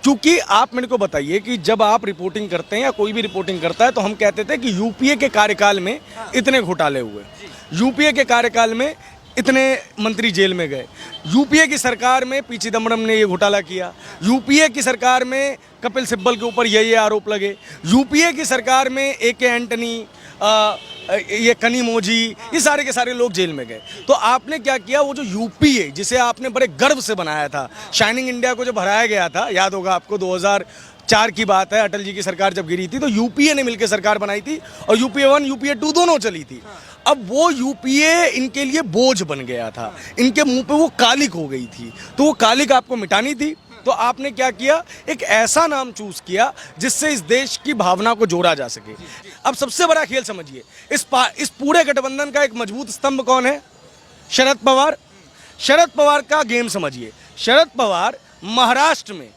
क्योंकि आप मेरे को बताइए कि जब आप रिपोर्टिंग करते हैं या कोई भी रिपोर्टिंग करता है तो हम कहते थे कि यूपीए के कार्यकाल में इतने घोटाले हुए, यूपीए के कार्यकाल में इतने मंत्री जेल में गए, यूपीए की सरकार में पी चिदम्बरम ने ये घोटाला किया, यूपीए की सरकार में कपिल सिब्बल के ऊपर ये आरोप लगे, यूपीए की सरकार में ए.के. एंटनी, ये कनिमोझी, ये सारे के सारे लोग जेल में गए। तो आपने क्या किया, वो जो यूपीए जिसे आपने बड़े गर्व से बनाया था, शाइनिंग इंडिया को जब हराया गया था, याद होगा आपको 2004 की बात है, अटल जी की सरकार जब गिरी थी तो यूपीए ने मिलकर सरकार बनाई थी और यूपीए 1 यूपीए 2 दोनों चली थी। अब वो यूपीए इनके लिए बोझ बन गया था, इनके मुंह पे वो कालिक हो गई थी, तो वो कालिक आपको मिटानी थी। तो आपने क्या किया, एक ऐसा नाम चूज किया जिससे इस देश की भावना को जोड़ा जा सके। अब सबसे बड़ा खेल समझिए, इस पूरे गठबंधन का एक मजबूत स्तंभ कौन है? शरद पवार। शरद पवार का गेम समझिए। शरद पवार महाराष्ट्र में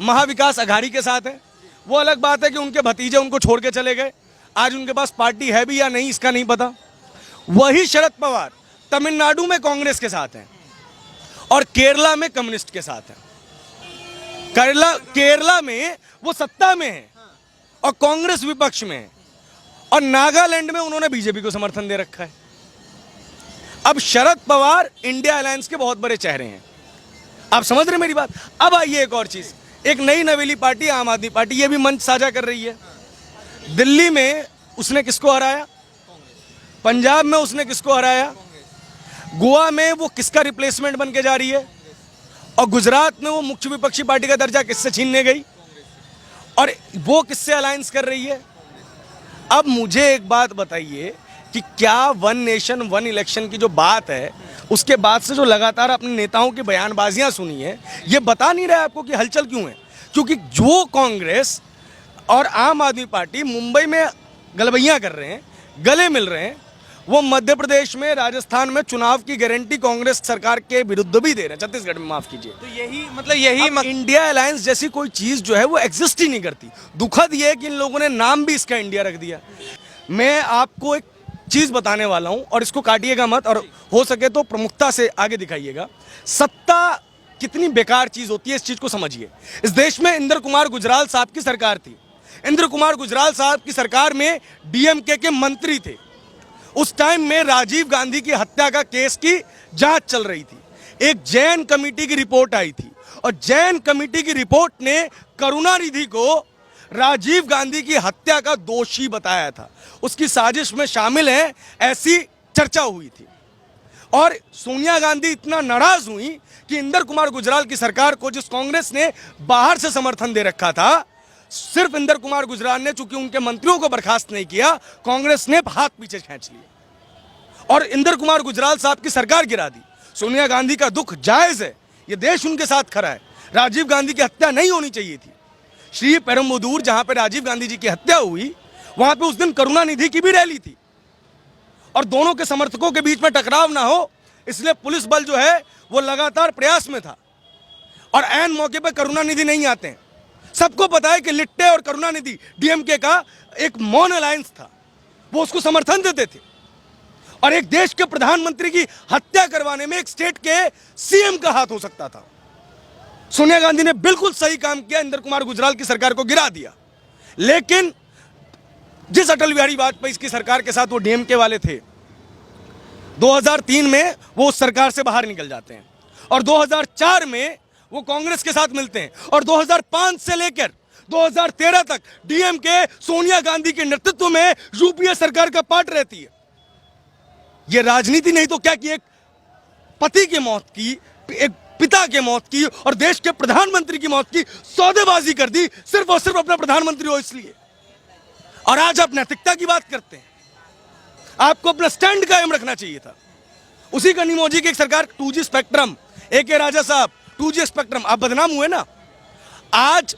महाविकास अघाड़ी के साथ है। वो अलग बात है कि उनके भतीजे उनको छोड़ के चले गए, आज उनके पास पार्टी है भी या नहीं इसका नहीं पता। वही शरद पवार तमिलनाडु में कांग्रेस के साथ हैं और केरला में कम्युनिस्ट के साथ हैं। केरला में वो सत्ता में है और कांग्रेस विपक्ष में है, और नागालैंड में उन्होंने बीजेपी को समर्थन दे रखा है। अब शरद पवार इंडिया अलायंस के बहुत बड़े चेहरे हैं, आप समझ रहे मेरी बात। अब आइए एक और चीज, एक नई नवेली पार्टी आम आदमी पार्टी, ये भी मंच साझा कर रही है। दिल्ली में उसने किसको हराया, पंजाब में उसने किसको हराया, गोवा में वो किसका रिप्लेसमेंट बन के जा रही है, और गुजरात में वो मुख्य विपक्षी पार्टी का दर्जा किससे छीनने गई, और वो किससे अलायंस कर रही है। अब मुझे एक बात बताइए कि क्या वन नेशन वन इलेक्शन की जो बात है, उसके बाद से जो लगातार अपने नेताओं की बयानबाजियां सुनी है, ये बता नहीं रहा है आपको कि हलचल क्यों है? क्योंकि जो कांग्रेस और आम आदमी पार्टी मुंबई में गलबैयां कर रहे हैं, गले मिल रहे हैं, वो मध्य प्रदेश में, राजस्थान में चुनाव की गारंटी कांग्रेस सरकार के विरुद्ध भी दे रहे हैं, छत्तीसगढ़ में माफ कीजिए। तो यही इंडिया अलायंस जैसी कोई चीज जो है वो एग्जिस्ट ही नहीं करती। दुखद ये है कि इन लोगों ने नाम भी इसका इंडिया रख दिया। मैं आपको एक चीज बताने वाला हूं और इसको काटिएगा मत, और हो सके तो प्रमुखता से आगे दिखाइएगा। सत्ता कितनी बेकार चीज होती है, इस चीज को समझिए। इस देश में इंद्र कुमार गुजराल साहब की सरकार थी। इंद्र कुमार गुजराल साहब की सरकार में डीएमके के मंत्री थे। उस टाइम में राजीव गांधी की हत्या का केस की जांच चल रही थी। एक जैन कमेटी की रिपोर्ट आई थी और जैन कमेटी की रिपोर्ट ने करुणानिधि को राजीव गांधी की हत्या का दोषी बताया था, उसकी साजिश में शामिल है, ऐसी चर्चा हुई थी। और सोनिया गांधी इतना नाराज हुई कि इंद्र कुमार गुजराल की सरकार को, जिस कांग्रेस ने बाहर से समर्थन दे रखा था, सिर्फ इंद्र कुमार गुजराल ने चूंकि उनके मंत्रियों को बर्खास्त नहीं किया, कांग्रेस ने हाथ पीछे खींच लिया और इंद्र कुमार गुजराल साहब की सरकार गिरा दी। सोनिया गांधी का दुख जायज है, ये देश उनके साथ खड़ा है। राजीव गांधी की हत्या नहीं होनी चाहिए थी। श्री पेरुम्बदूर, जहां पे राजीव गांधी जी की हत्या हुई, वहां पे उस दिन करुणानिधि की भी रैली थी और दोनों के समर्थकों के बीच में टकराव ना हो, इसलिए पुलिस बल जो है वो लगातार प्रयास में था। और ऐन मौके पर करुणानिधि नहीं आते हैं। सबको पता है कि लिट्टे और करुणानिधि डीएमके का एक मौन अलायंस था, वो उसको समर्थन देते थे। और एक देश के प्रधानमंत्री की हत्या करवाने में एक स्टेट के सीएम का हाथ हो सकता था। सोनिया गांधी ने बिल्कुल सही काम किया, इंद्र कुमार गुजराल की सरकार को गिरा दिया। लेकिन जिस अटल बिहारी वाजपेयी की सरकार के साथ वो डीएमके वाले थे, 2003 में वो उस सरकार से बाहर निकल जाते हैं और 2004 में वो कांग्रेस के साथ मिलते हैं और 2005 से लेकर 2013 तक डीएमके सोनिया गांधी के नेतृत्व में यूपीए सरकार का पार्ट रहती है। ये राजनीति नहीं तो क्या कि एक पति की मौत की, एक पिता के मौत की और देश के प्रधानमंत्री की मौत की सौदेबाजी कर दी, सिर्फ और सिर्फ अपना प्रधानमंत्री हो इसलिए। और आज आप नैतिकता की बात करते हैं। आपको अपना स्टैंड कायम रखना चाहिए था। उसी कनिमोझी की एक सरकार, 2G स्पेक्ट्रम, ए.के. राजा साहब, 2G स्पेक्ट्रम, आप बदनाम हुए ना। आज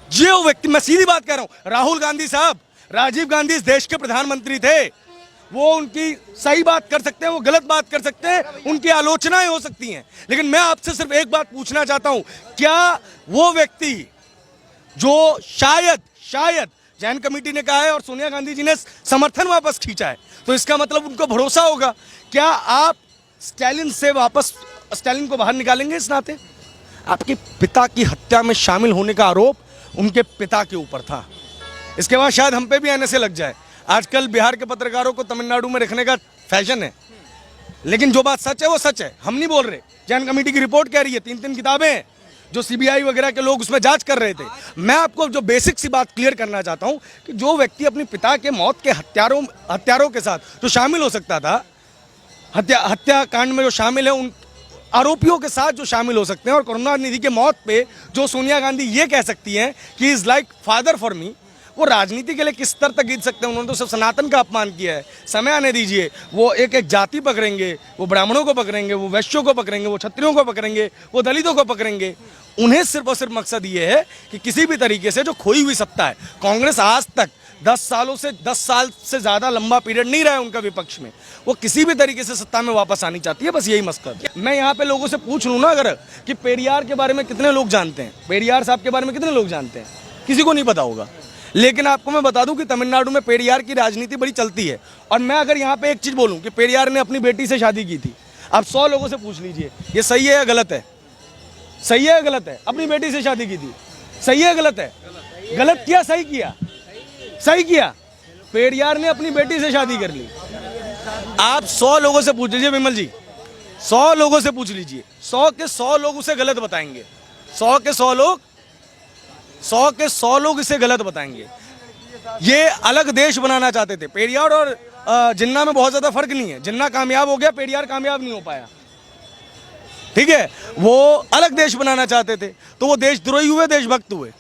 जो व्यक्ति, मैं सीधी बात कह रहा हूं, राहुल गांधी साहब, राजीव गांधी इस देश के प्रधानमंत्री थे। वो उनकी सही बात कर सकते हैं, वो गलत बात कर सकते हैं, उनकी आलोचनाएं हो सकती हैं, लेकिन मैं आपसे सिर्फ एक बात पूछना चाहता हूं, क्या वो व्यक्ति जो शायद जैन कमेटी ने कहा है और सोनिया गांधी जी ने समर्थन वापस खींचा है, तो इसका मतलब उनको भरोसा होगा, क्या आप स्टालिन को बाहर निकालेंगे इस नाते? आपके पिता की हत्या में शामिल होने का आरोप उनके पिता के ऊपर था। इसके बाद शायद हम पे भी आने से लग जाए। आजकल बिहार के पत्रकारों को तमिलनाडु में रखने का फैशन है, लेकिन जो बात सच है वो सच है, हम नहीं बोल रहे। चयन कमेटी की रिपोर्ट कह रही है, 3 किताबें हैं जो सीबीआई वगैरह के लोग उसमें जांच कर रहे थे। मैं आपको जो बेसिक सी बात क्लियर करना चाहता हूं कि जो व्यक्ति अपने पिता के मौत के हत्यारों के साथ जो शामिल हो सकता था, हत्याकांड में जो शामिल है, उन आरोपियों के साथ जो शामिल हो सकते हैं, और करुणानिधि के मौत पे जो सोनिया गांधी ये कह सकती हैं कि is like father for me, वो राजनीति के लिए किस स्तर तक जीत सकते हैं। उन्होंने तो सब सनातन का अपमान किया है। समय आने दीजिए, वो एक एक जाति पकड़ेंगे, वो ब्राह्मणों को पकड़ेंगे, वो वैश्यों को पकड़ेंगे, वो क्षत्रियों को पकड़ेंगे, वो दलितों को पकड़ेंगे। उन्हें सिर्फ और सिर्फ मकसद ये है कि किसी भी तरीके से जो खोई हुई सत्ता है, कांग्रेस आज तक 10 साल से ज़्यादा लंबा पीरियड नहीं रहा है उनका विपक्ष में, वो किसी भी तरीके से सत्ता में वापस आनी चाहती है। बस यही मकसद है। मैं यहाँ पे लोगों से पूछ लूँ ना अगर कि पेरियार के बारे में कितने लोग जानते हैं, पेरियार साहब के बारे में कितने लोग जानते हैं, किसी को नहीं पता होगा। लेकिन आपको मैं बता दूं कि तमिलनाडु में पेरियार की राजनीति बड़ी चलती है। और मैं अगर यहाँ पे एक चीज़ बोलूँ कि पेरियार ने अपनी बेटी से शादी की थी, आप 100 लोगों से पूछ लीजिए ये सही है या गलत है, सही है या गलत है। अपनी बेटी से शादी की थी, सही है गलत है, गलत किया सही किया, सही किया। पेरियार ने अपनी बेटी से शादी कर ली। आप 100 लोगों से पूछ लीजिए विमल जी, 100 लोगों से पूछ लीजिए, 100 के 100 लोग उसे गलत बताएंगे। 100 के 100 लोग इसे गलत बताएंगे। ये अलग देश बनाना चाहते थे। पेरियार और जिन्ना में बहुत ज्यादा फर्क नहीं है। जिन्ना कामयाब हो गया, पेरियार कामयाब नहीं हो पाया, ठीक है। वो अलग देश बनाना चाहते थे, तो वो देशद्रोही हुए, देशभक्त हुए।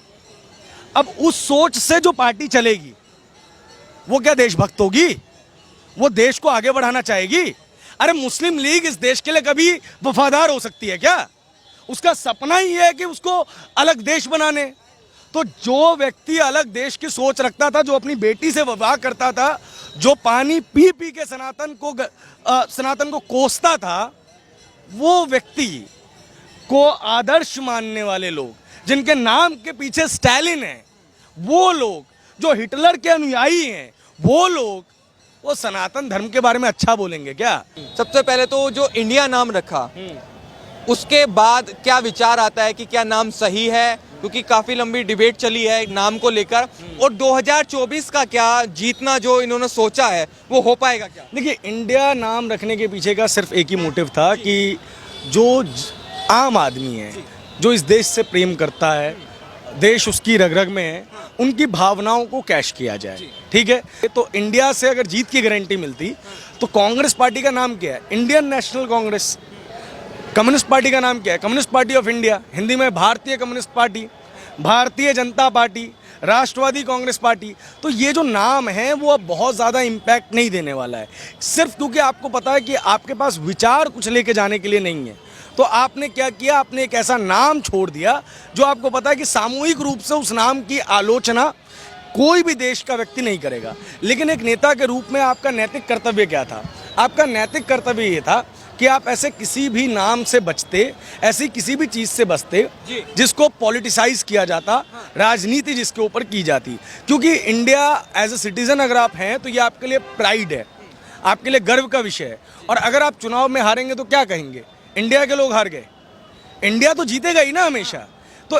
अब उस सोच से जो पार्टी चलेगी वो क्या देशभक्त होगी? वो देश को आगे बढ़ाना चाहेगी? अरे मुस्लिम लीग इस देश के लिए कभी वफादार हो सकती है क्या? उसका सपना ही है कि उसको अलग देश बनाने। तो जो व्यक्ति अलग देश की सोच रखता था, जो अपनी बेटी से विवाह करता था, जो पानी पी पी के सनातन को कोसता था, वो व्यक्ति को आदर्श मानने वाले लोग, जिनके नाम के पीछे स्टालिन है, वो लोग जो हिटलर के अनुयायी हैं, वो लोग वो सनातन धर्म के बारे में अच्छा बोलेंगे क्या? सबसे पहले तो जो इंडिया नाम रखा, उसके बाद क्या विचार आता है कि क्या नाम सही है? क्योंकि काफी लंबी डिबेट चली है नाम को लेकर। और 2024 का क्या जीतना जो इन्होंने सोचा है वो हो पाएगा क्या? देखिए, इंडिया नाम रखने के पीछे का सिर्फ एक ही मोटिव था कि जो आम आदमी है, जो इस देश से प्रेम करता है, देश उसकी रग रग में है, उनकी भावनाओं को कैश किया जाए, ठीक है। तो इंडिया से अगर जीत की गारंटी मिलती तो कांग्रेस पार्टी का नाम क्या है? Indian National Congress. Communist party का नाम क्या है? Communist party of India, Hindi में भारतीय communist party, Bharatiya Janata party, राष्ट्रवादी कांग्रेस पार्टी। तो ये जो नाम है वो अब बहुत ज़्यादा इम्पैक्ट नहीं देने वाला है, सिर्फ क्योंकि आपको पता है कि आपके पास विचार कुछ लेके जाने के लिए नहीं है। तो आपने क्या किया? आपने एक ऐसा नाम छोड़ दिया जो आपको पता है कि सामूहिक रूप से उस नाम की आलोचना कोई भी देश का व्यक्ति नहीं करेगा। लेकिन एक नेता के रूप में आपका नैतिक कर्तव्य क्या था? आपका नैतिक कर्तव्य ये था कि आप ऐसे किसी भी नाम से बचते, ऐसी किसी भी चीज़ से बचते जिसको पॉलिटिसाइज किया जाता, राजनीति जिसके ऊपर की जाती। क्योंकि इंडिया एज ए सिटीज़न अगर आप हैं तो ये आपके लिए प्राइड है, आपके लिए गर्व का विषय है। और अगर आप चुनाव में हारेंगे तो क्या कहेंगे? इंडिया के लोग हार गए। इंडिया तो जीतेगा ही ना हमेशा। तो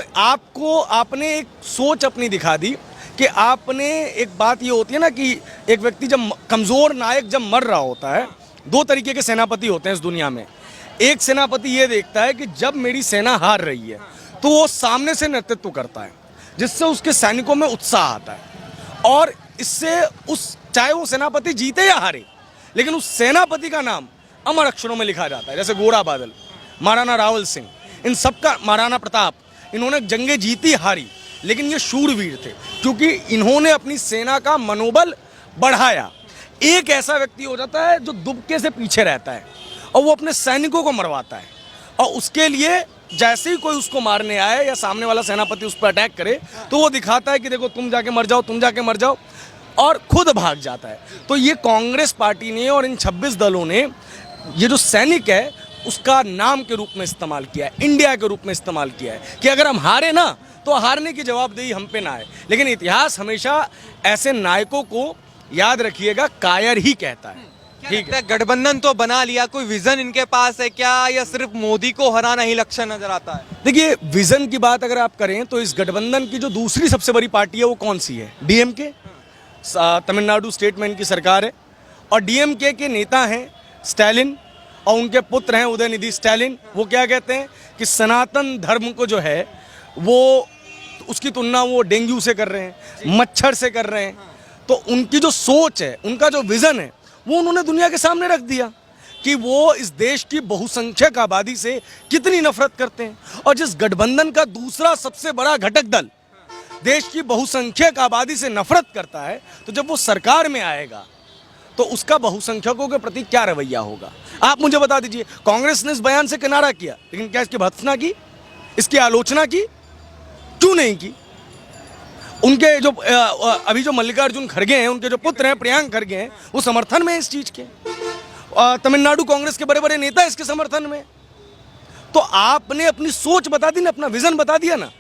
आपने एक सोच अपनी दिखा दी कि आपने, एक बात ये होती है ना कि एक व्यक्ति जब कमज़ोर नायक जब मर रहा होता है, 2 तरीके के सेनापति होते हैं इस दुनिया में। एक सेनापति ये देखता है कि जब मेरी सेना हार रही है तो वो सामने से नेतृत्व करता है, जिससे उसके सैनिकों में उत्साह आता है, और इससे चाहे वो सेनापति जीते या हारे, लेकिन उस सेनापति का नाम अमर अक्षरों में लिखा जाता है। जैसे गोरा बादल, महाराणा रावल सिंह, इन सबका, महाराणा प्रताप, इन्होंने जंगें जीती हारी, लेकिन ये शूरवीर थे क्योंकि इन्होंने अपनी सेना का मनोबल बढ़ाया। एक ऐसा व्यक्ति हो जाता है जो दुबके से पीछे रहता है और वो अपने सैनिकों को मरवाता है, और उसके लिए जैसे ही कोई उसको मारने आए या सामने वाला सेनापति उस पर अटैक करे तो वो दिखाता है कि देखो तुम जाके मर जाओ, तुम जाके मर जाओ, और खुद भाग जाता है। तो ये कांग्रेस पार्टी ने और इन 26 दलों ने ये जो सैनिक है उसका नाम के रूप में इस्तेमाल किया है, इंडिया के रूप में इस्तेमाल किया है कि अगर हम हारे ना तो हारने की जवाबदेही हम पे ना आए। लेकिन इतिहास हमेशा ऐसे नायकों को, याद रखिएगा, कायर ही कहता है। ठीक है। गठबंधन तो बना लिया, कोई विजन इनके पास है क्या, या सिर्फ मोदी को हराना ही लक्ष्य नजर आता है? देखिए, विजन की बात अगर आप करें तो इस गठबंधन की जो दूसरी सबसे बड़ी पार्टी है वो कौन सी है? डीएमके। तमिलनाडु स्टेट में इनकी सरकार है और डीएमके के नेता हैं स्टैलिन और उनके पुत्र हैं उदयनिधि स्टैलिन। वो क्या कहते हैं कि सनातन धर्म को जो है वो उसकी तुलना वो डेंगू से कर रहे हैं, मच्छर से कर रहे हैं। तो उनकी जो सोच है, उनका जो विजन है, वो उन्होंने दुनिया के सामने रख दिया कि वो इस देश की बहुसंख्यक आबादी से कितनी नफरत करते हैं। और जिस गठबंधन का दूसरा सबसे बड़ा घटक दल देश की बहुसंख्यक आबादी से नफरत करता है, तो जब वो सरकार में आएगा तो उसका बहुसंख्यकों के प्रति क्या रवैया होगा? आप मुझे बता दीजिए। कांग्रेस ने इस बयान से किनारा किया, लेकिन क्या इसकी भर्त्सना की, इसकी आलोचना की? क्यों नहीं की? उनके जो अभी जो मल्लिकार्जुन खड़गे हैं, उनके जो पुत्र हैं प्रियांक खड़गे हैं, वो समर्थन में है इस चीज के। तमिलनाडु कांग्रेस के बड़े बड़े नेता इसके समर्थन में। तो आपने अपनी सोच बता दी ना, अपना विजन बता दिया ना।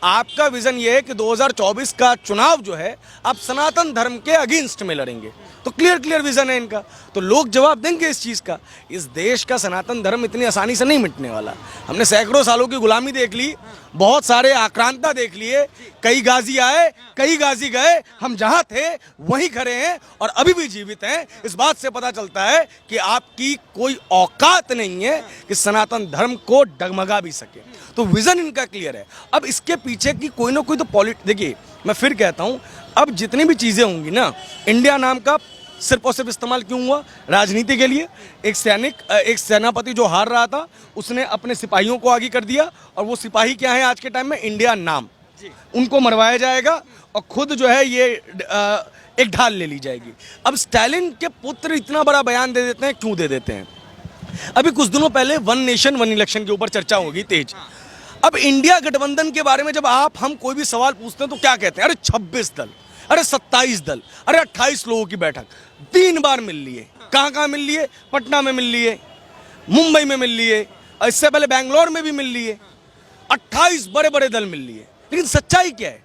आपका विजन ये है कि 2024 का चुनाव जो है आप सनातन धर्म के अगेंस्ट में लड़ेंगे। तो क्लियर विजन है इनका, तो लोग जवाब देंगे इस चीज का। इस देश का सनातन धर्म इतनी आसानी से नहीं मिटने वाला। हमने सैकड़ों सालों की गुलामी देख ली, बहुत सारे आक्रांता देख लिए, कई गाजी आए, कई गाजी गए, हम जहां थे वहीं खड़े हैं और अभी भी जीवित हैं। इस बात से पता चलता है कि आपकी कोई औकात नहीं है कि सनातन धर्म को डगमगा भी सके। तो विजन इनका क्लियर है। अब इसके पीछे की कोई ना कोई तो देखिए, मैं फिर कहता हूं, अब जितनी भी चीजें होंगी ना, इंडिया नाम का सिर्फ और सिर्फ इस्तेमाल क्यों हुआ? राजनीति के लिए। एक सेनापति जो हार रहा था, उसने अपने सिपाहियों को आगे कर दिया, और वो सिपाही क्या है आज के टाइम में? इंडिया नाम। उनको मरवाया जाएगा और खुद जो है ये एक ढाल ले ली जाएगी। अब स्टालिन के पुत्र इतना बड़ा बयान दे देते हैं, क्यों दे देते हैं? अभी कुछ दिनों पहले वन नेशन वन इलेक्शन के ऊपर चर्चा होगी तेज। अब इंडिया गठबंधन के बारे में जब हम कोई भी सवाल पूछते हैं तो क्या कहते हैं? अरे 26 दल, अरे 27 दल, अरे 28 लोगों की बैठक 3 बार मिल ली है। कहाँ मिल ली है? पटना में मिल ली है, मुंबई में मिल ली है, और इससे पहले बैंगलोर में भी मिल ली है। 28 बड़े बड़े दल मिल लिए। लेकिन सच्चाई क्या है?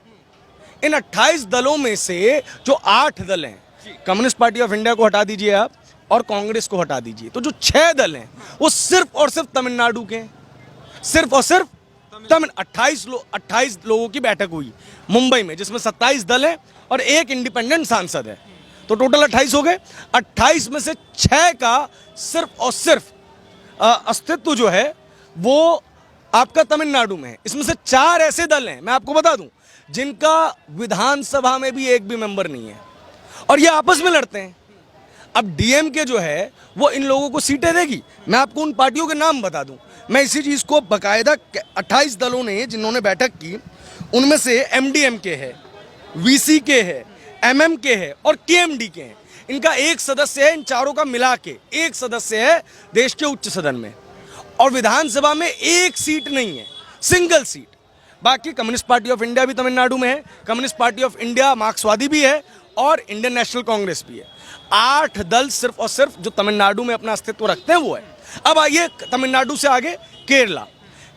इन 28 दलों में से जो 8 दल हैं, कम्युनिस्ट पार्टी ऑफ इंडिया को हटा दीजिए आप और कांग्रेस को हटा दीजिए, तो जो 6 दल हैं वो सिर्फ और सिर्फ तमिलनाडु के हैं। सिर्फ और सिर्फ 28 लोगों की बैठक हुई मुंबई में, जिसमें 27 दल हैं और एक इंडिपेंडेंट सांसद है। तो टोटल 28 हो गए। 28 में से 6 का सिर्फ और सिर्फ अस्तित्व जो है वो आपका तमिलनाडु में है। इसमें से 4 ऐसे दल हैं, मैं आपको बता दूं, जिनका विधानसभा में भी एक भी मेंबर नहीं है, और ये आपस में लड़ते हैं। अब डीएमके जो है वो इन लोगों को सीटें देगी। मैं आपको उन पार्टियों के नाम बता दूं। मैं इसी चीज को बकायदा 28 दलों ने जिन्होंने बैठक की, उनमें से एमडीएमके है, वीसीके है, एमएमके है और केएमडीके है। इनका एक सदस्य है, इन चारों का मिला के एक सदस्य है देश के उच्च सदन में, और विधानसभा में एक सीट नहीं है, सिंगल सीट। बाकी कम्युनिस्ट पार्टी ऑफ इंडिया भी तमिलनाडु में है, कम्युनिस्ट पार्टी ऑफ इंडिया मार्क्सवादी भी है और इंडियन नेशनल कांग्रेस भी है। 8 दल सिर्फ और सिर्फ जो तमिलनाडु में अपना अस्तित्व रखते हैं वो है। अब आइए तमिलनाडु से आगे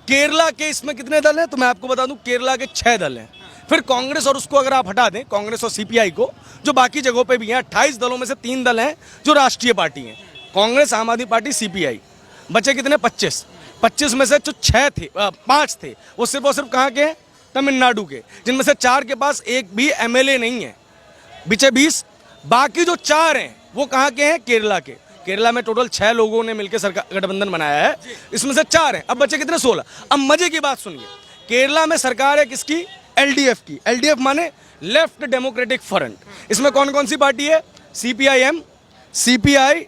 केरला के इसमें कितने दल हैं? तो मैं आपको बता दूं, केरला के 6 दल हैं। फिर कांग्रेस और उसको अगर आप हटा दें, कांग्रेस और सीपीआई को, जो बाकी जगहों पे भी हैं, 28 दलों में से 3 दल हैं जो राष्ट्रीय पार्टी हैं, कांग्रेस, आम आदमी पार्टी, सीपीआई। बचे कितने? 25 में से जो 5 थे वो सिर्फ और सिर्फ कहाँ के हैं? तमिलनाडु के, जिनमें से 4 के पास एक भी एमएलए नहीं है। बचे 20। बाकी जो 4 हैं वो कहाँ के हैं? केरला के। केरला में टोटल 6 लोगों ने मिलकर सरकार गठबंधन बनाया है, इसमें से 4 हैं। अब बचे कितने? 16। अब मजे की बात सुनिए, केरला में सरकार है किसकी? एलडीएफ की। एलडीएफ माने लेफ्ट डेमोक्रेटिक फ्रंट। इसमें कौन कौन सी पार्टी है? CPIM, CPI,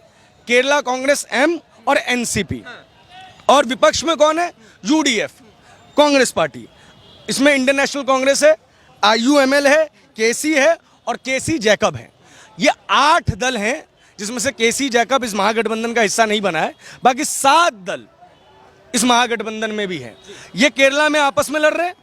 Kerala Congress M और एनसीपी। और विपक्ष में कौन है? UDF, Congress party. इसमें इंडियन नेशनल कांग्रेस है, आईयूएमएल है, केसी है और केसी जैकब है। ये 8 दल हैं, जिसमें से केसी जैकब इस महागठबंधन का हिस्सा नहीं बना है। बाकी 7 दल इस महागठबंधन में भी हैं। ये केरला में आपस में लड़ रहे हैं।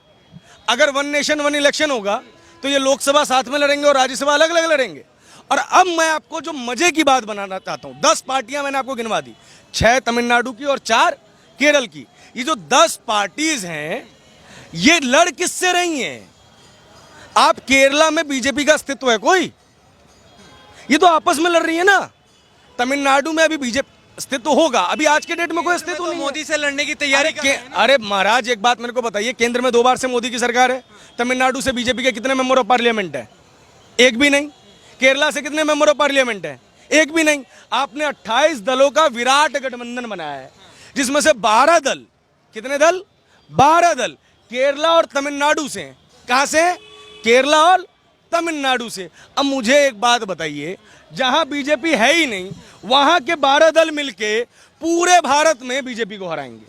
अगर वन नेशन वन इलेक्शन होगा तो ये लोकसभा साथ में लड़ेंगे और राज्यसभा अलग अलग लड़ेंगे। और अब मैं आपको जो मजे की बात बनाना चाहता हूं, 10 पार्टियां मैंने आपको गिनवा दी, 6 तमिलनाडु की और 4 केरल की। ये जो 10 पार्टीज हैं ये लड़ किससे रही हैं? आप केरला में बीजेपी का अस्तित्व है कोई? ये तो आपस में लड़ रही है ना। तमिलनाडु में अभी बीजेपी अस्तित्व होगा, अभी आज के डेट में कोई अस्तित्व तो नहीं है। मोदी से लड़ने की तैयारी कर रहे हैं ना। अरे महाराज एक बात मेरे को बताइए, केंद्र में 2 बार से मोदी की सरकार है, तमिलनाडु से बीजेपी के कितने मेंबर ऑफ पार्लियामेंट है? एक भी नहीं। केरला से कितने मेंबर ऑफ पार्लियामेंट है? एक भी नहीं। आपने 28 दलों का विराट गठबंधन बनाया है, जिसमें से 12 दल, कितने दल? 12 दल केरला और तमिलनाडु से। कहां से? केरला और तमिलनाडु से। अब मुझे एक बात बताइए, जहां बीजेपी है ही नहीं, वहां के 12 दल मिलके पूरे भारत में बीजेपी को हराएंगे।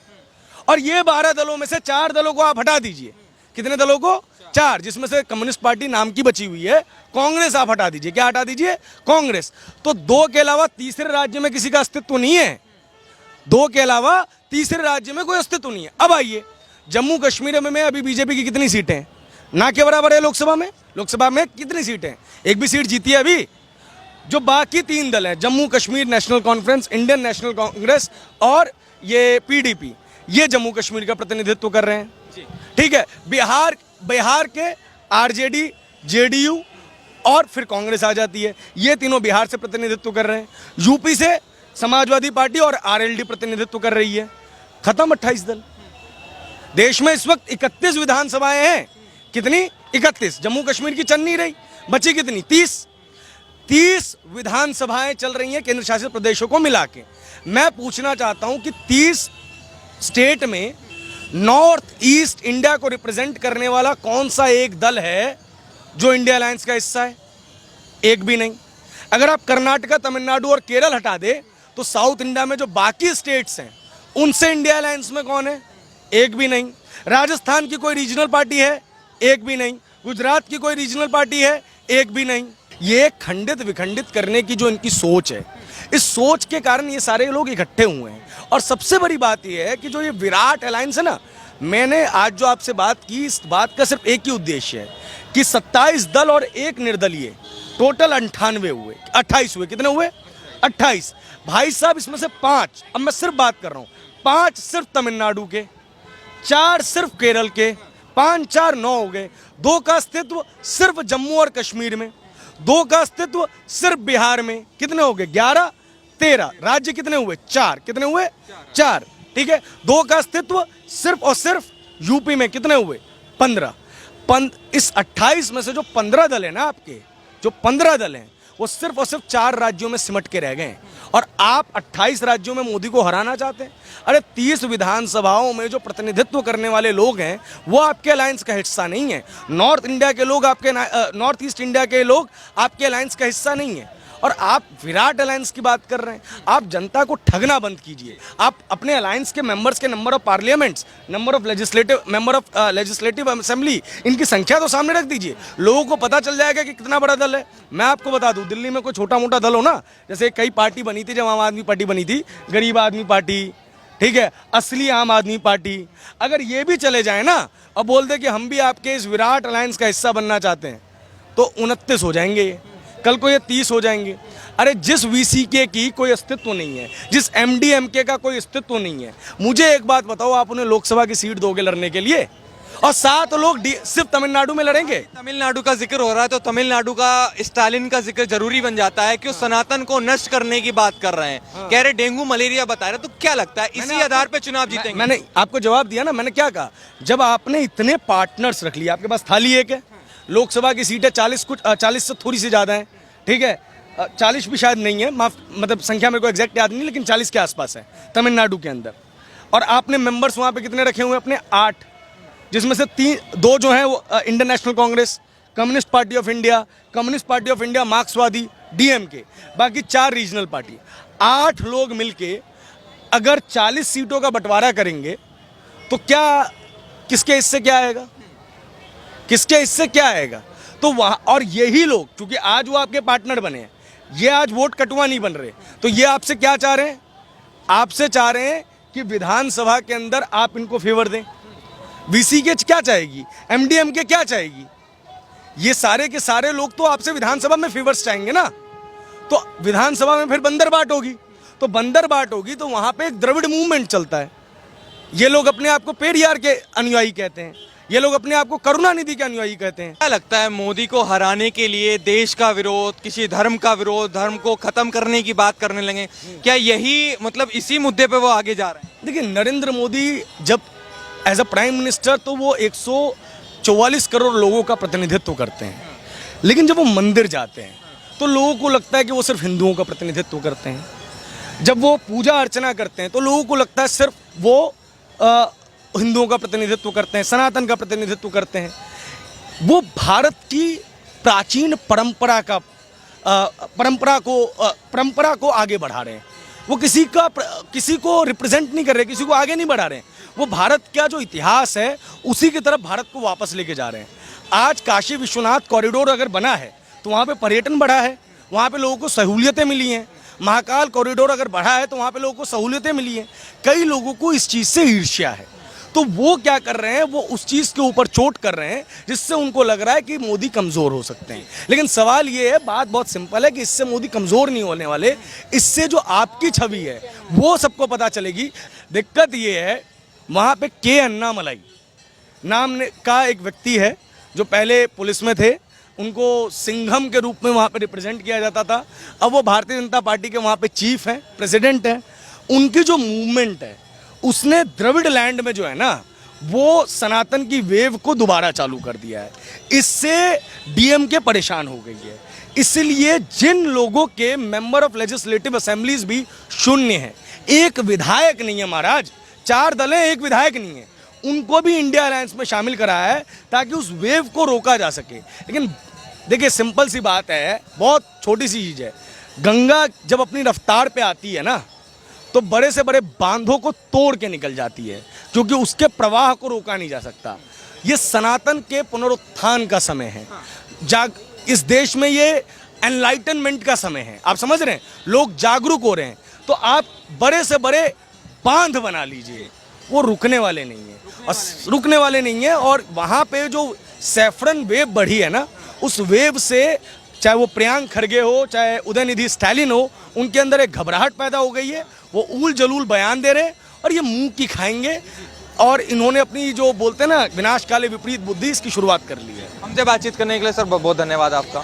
और ये 12 दलों में से 4 दलों को आप हटा दीजिए। कितने दलों को? 4, जिसमें से कम्युनिस्ट पार्टी नाम की बची हुई है, कांग्रेस आप हटा दीजिए। क्या हटा दीजिए? कांग्रेस। तो 2 के अलावा तीसरे राज्य में किसी का अस्तित्व नहीं है। 2 के अलावा तीसरे राज्य में कोई अस्तित्व नहीं है। अब आइए, जम्मू कश्मीर में अभी बीजेपी की कितनी सीटें हैं? ना के बराबर है लोकसभा में। लोकसभा में कितनी सीटें हैं? एक भी सीट जीती है अभी। जो बाकी 3 दल हैं, Jammu Kashmir national conference, Indian National Congress और ये पीडीपी, ये जम्मू कश्मीर का प्रतिनिधित्व कर रहे हैं। ठीक है। बिहार के आरजेडी, जेडीयू और फिर कांग्रेस आ जाती है, ये तीनों बिहार से प्रतिनिधित्व कर रहे हैं। यूपी से समाजवादी पार्टी और आरएलडी प्रतिनिधित्व कर रही है। खत्म 28 दल। देश में इस वक्त 31 विधानसभाएं हैं। कितनी? 31। जम्मू कश्मीर की चल नहीं रही, बची कितनी? 30 विधानसभाएं चल रही हैं केंद्र शासित प्रदेशों को मिला के। मैं पूछना चाहता हूं कि 30 स्टेट में नॉर्थ ईस्ट इंडिया को रिप्रेजेंट करने वाला कौन सा एक दल है जो इंडिया अलायंस का हिस्सा है? एक भी नहीं। अगर आप कर्नाटका, तमिलनाडु और केरल हटा दे तो साउथ इंडिया में जो बाकी स्टेट्स हैं उनसे इंडिया अलायंस में कौन है? एक भी नहीं। राजस्थान की कोई रीजनल पार्टी है? एक भी नहीं। गुजरात की कोई रीजनल पार्टी है? एक भी नहीं। ये खंडित विखंडित करने की जो इनकी सोच है, इस सोच के कारण ये सारे लोग इकट्ठे हुए हैं। और सबसे बड़ी बात ये है कि जो ये विराट अलायंस है ना, मैंने आज जो आपसे बात की, इस बात का सिर्फ एक ही उद्देश्य है कि 27 दल और 1 निर्दलीय, टोटल 98 हुए, 28 हुए। कितने हुए? 28। भाई साहब, इसमें से 5, अब मैं सिर्फ बात कर रहा हूं, 5 सिर्फ तमिलनाडु के, 4 सिर्फ केरल के, 5 4 9 हो गए। 2 का अस्तित्व सिर्फ जम्मू और कश्मीर में, 2 का अस्तित्व सिर्फ बिहार में। कितने हो गए? 11 13 राज्य। कितने हुए? 4। कितने हुए? 4। ठीक है। 2 का अस्तित्व सिर्फ और सिर्फ यूपी में। कितने हुए? 15। इस 28 में से जो 15 दल है ना, आपके जो 15 दल हैं, वो सिर्फ और सिर्फ 4 राज्यों में सिमट के रह गए हैं। और आप 28 राज्यों में मोदी को हराना चाहते हैं? अरे 30 विधानसभाओं में जो प्रतिनिधित्व करने वाले लोग हैं वो आपके अलायंस का हिस्सा नहीं है। नॉर्थ इंडिया के लोग आपके नॉर्थ ईस्ट इंडिया के लोग आपके अलायंस का हिस्सा नहीं है। और आप विराट अलायंस की बात कर रहे हैं। आप जनता को ठगना बंद कीजिए। आप अपने अलायंस के मेंबर्स के number of parliaments, number of legislative assembly, इनकी संख्या तो सामने रख दीजिए। लोगों को पता चल जाएगा कि कितना बड़ा दल है। मैं आपको बता दूं, दिल्ली में कोई छोटा मोटा दल हो ना, जैसे कई पार्टी बनी थी, जब आम आदमी पार्टी बनी थी, गरीब आदमी पार्टी, ठीक है, असली आम आदमी पार्टी, अगर ये भी चले जाए ना और बोल दे कि हम भी आपके इस विराट अलायंस का हिस्सा बनना चाहते हैं, तो 29 हो जाएंगे ये, कल को ये 30 हो जाएंगे। अरे जिस वीसीके की कोई अस्तित्व नहीं है, जिस एमडीएमके का कोई अस्तित्व नहीं है, मुझे एक बात बताओ, आप उन्हें लोकसभा की सीट दोगे लड़ने के लिए? और 7 लोग सिर्फ तमिलनाडु में लड़ेंगे। तमिलनाडु का जिक्र हो रहा है तो तमिलनाडु का स्टालिन का जिक्र जरूरी बन जाता है कि वो सनातन को नष्ट करने की बात कर रहे हैं। कह रहे डेंगू मलेरिया बता रहे, तो क्या लगता है इसी आधार पे चुनाव जीतेंगे? मैंने आपको जवाब दिया ना। मैंने क्या कहा? जब आपने इतने पार्टनर्स रख लिए, आपके पास थाली एक है, लोकसभा की सीटें 40 से थोड़ी सी ज्यादा है, ठीक है, 40 भी शायद नहीं है, मतलब संख्या मेरे को एग्जैक्ट याद नहीं, लेकिन 40 के आसपास है तमिलनाडु के अंदर। और आपने मेंबर्स वहां पे कितने रखे हुए? अपने 8, जिसमें से 2 जो हैं वो Indian National Congress, communist party of India, मार्क्सवादी, डीएमके, बाकी 4 रीजनल पार्टी। 8 लोग मिलके अगर 40 सीटों का बंटवारा करेंगे तो क्या, किसके हिस्से क्या आएगा? किसके हिस्से क्या आएगा? तो वहां, और यही लोग, क्योंकि आज वो आपके पार्टनर बने हैं, ये आज वोट कटुआ नहीं बन रहे, तो ये आपसे क्या चाह रहे हैं? आपसे चाह रहे हैं कि विधानसभा के अंदर आप इनको फेवर दें। वीसीके क्या चाहेगी? एमडीएमके क्या चाहेगी? ये सारे के सारे लोग तो आपसे विधानसभा में फेवर्स चाहेंगे ना। तो विधानसभा में फिर बंदर बाट होगी, तो बंदर बाट होगी तो वहां पे एक द्रविड़ मूवमेंट चलता है। ये लोग अपने आप को पेरियार के अनुयायी कहते हैं, ये लोग अपने आप को करुणानिधि के अनुयायी कहते हैं। क्या लगता है मोदी को हराने के लिए देश का विरोध, किसी धर्म का विरोध, धर्म को खत्म करने की बात करने लगे, क्या यही मतलब इसी मुद्दे पे वो आगे जा रहे हैं? देखिए, नरेंद्र मोदी जब एज अ प्राइम मिनिस्टर तो वो 144 करोड़ लोगों का प्रतिनिधित्व करते हैं, लेकिन जब वो मंदिर जाते हैं तो लोगों को लगता है कि वो सिर्फ हिंदुओं का प्रतिनिधित्व करते हैं। जब वो पूजा अर्चना करते हैं तो लोगों को लगता है सिर्फ वो हिंदुओं का प्रतिनिधित्व करते हैं, सनातन का प्रतिनिधित्व करते हैं। वो भारत की प्राचीन परंपरा को आगे बढ़ा रहे हैं। वो किसी को रिप्रेजेंट नहीं कर रहे, किसी को आगे नहीं बढ़ा रहे हैं। वो भारत का जो इतिहास है उसी की तरफ भारत को वापस लेके जा रहे हैं। आज काशी विश्वनाथ कॉरिडोर अगर बना है तो वहाँ पे पर्यटन बढ़ा है, वहाँ पे लोगों को सहूलियतें मिली हैं। महाकाल कॉरिडोर अगर बढ़ा है तो वहाँ पे लोगों को सहूलियतें मिली हैं। कई लोगों को इस चीज़ से ईर्ष्या है, तो वो क्या कर रहे हैं, वो उस चीज़ के ऊपर चोट कर रहे हैं जिससे उनको लग रहा है कि मोदी कमज़ोर हो सकते हैं। लेकिन सवाल ये है, बात बहुत सिंपल है कि इससे मोदी कमज़ोर नहीं होने वाले। इससे जो आपकी छवि है वो सबको पता चलेगी। दिक्कत ये है, वहाँ पे के अन्नामलाई नाम का एक व्यक्ति है जो पहले पुलिस में थे, उनको सिंघम के रूप में वहाँ पे रिप्रेजेंट किया जाता था। अब वो भारतीय जनता पार्टी के वहाँ पे चीफ हैं, प्रेसिडेंट हैं। उनकी जो मूवमेंट है उसने द्रविड़ लैंड में जो है ना, वो सनातन की वेव को दोबारा चालू कर दिया है। इससे डीएमके परेशान हो गई है। इसलिए जिन लोगों के मेंबर ऑफ लेजिस्लेटिव असेंबलीज भी शून्य है, एक विधायक नहीं है महाराज, 4 दल हैं, एक विधायक नहीं है, उनको भी इंडिया अलायंस में शामिल कराया है ताकि उस वेव को रोका जा सके। लेकिन देखिए, सिंपल सी बात है, बहुत छोटी सी चीज़ है। गंगा जब अपनी रफ्तार पे आती है ना तो बड़े से बड़े बांधों को तोड़ के निकल जाती है, क्योंकि उसके प्रवाह को रोका नहीं जा सकता। ये सनातन के पुनरुत्थान का समय है। इस देश में ये एनलाइटनमेंट का समय है। आप समझ रहे हैं, लोग जागरूक हो रहे हैं, तो आप बड़े से बड़े बांध बना लीजिए, वो रुकने वाले नहीं है। और वहाँ पे जो सैफरन वेव बढ़ी है ना, उस वेव से चाहे वो प्रियांक खड़गे हो, चाहे उदयनिधि स्टैलिन हो, उनके अंदर एक घबराहट पैदा हो गई है। वो ऊल जलूल बयान दे रहे हैं और ये मुंह की खाएंगे। और इन्होंने अपनी जो बोलते हैं ना, विनाश काले विपरीत बुद्धि, इसकी शुरुआत कर ली है। हमसे बातचीत करने के लिए सर बहुत धन्यवाद आपका।